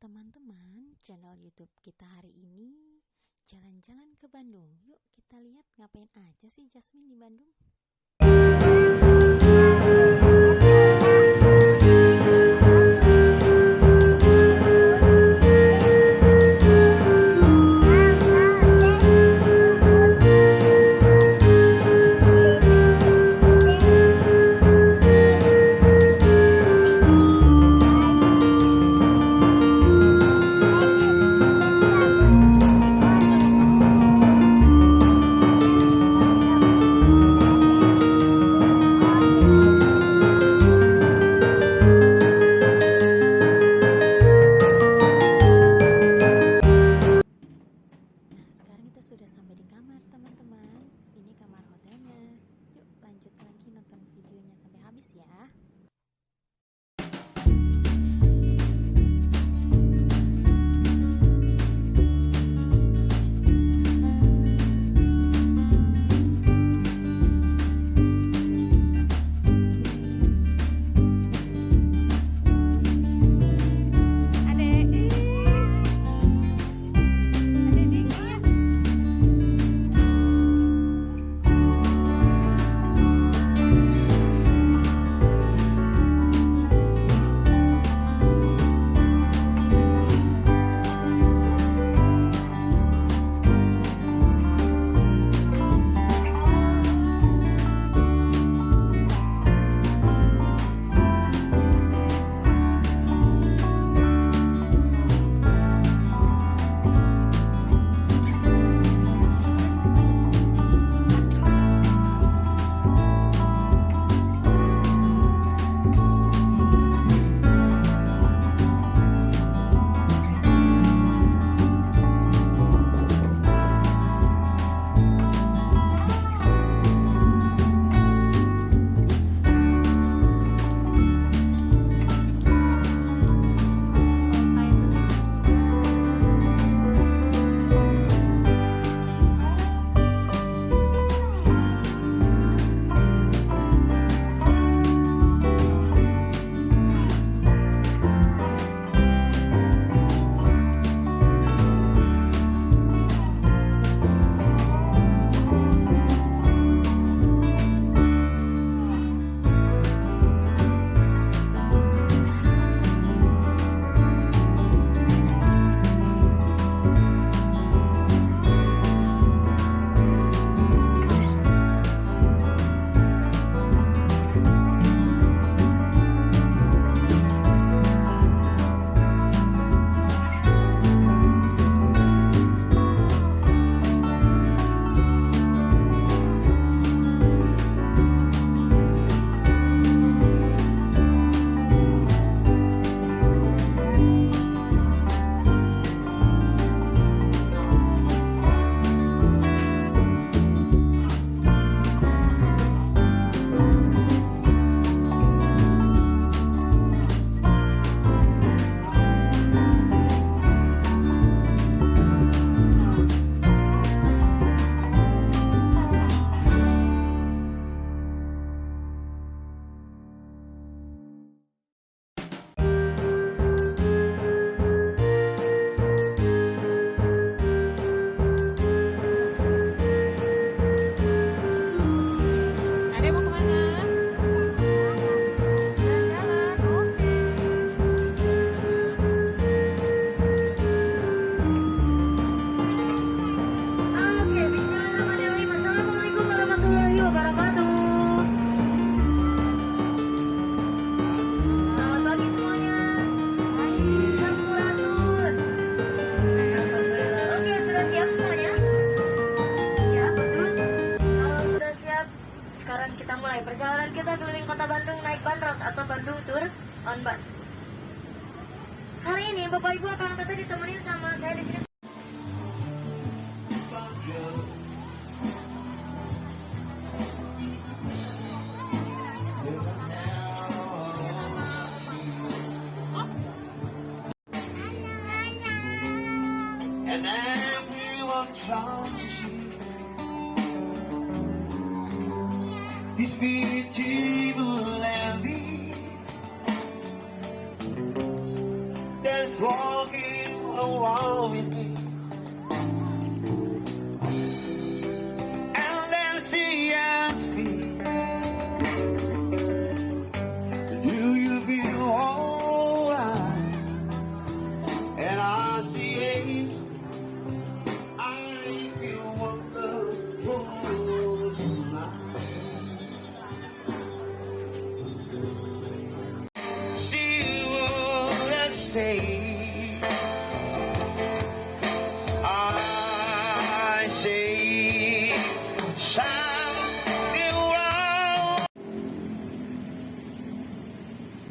Teman-teman, channel YouTube kita hari ini jalan-jalan ke Bandung. Yuk kita lihat ngapain aja sih Jasmine di Bandung. Sudah sampai di kamar teman-teman. Ini kamar hotelnya. Yuk lanjut lagi nonton videonya sampai habis ya. Sekarang kita mulai perjalanan kita keliling kota Bandung naik bandros atau Bandung Tour on Bus. Hari ini Bapak Ibu akan tetap ditemenin sama saya di sini. And everyone tries to see He's beautiful and deep. There's walking go wrong with me.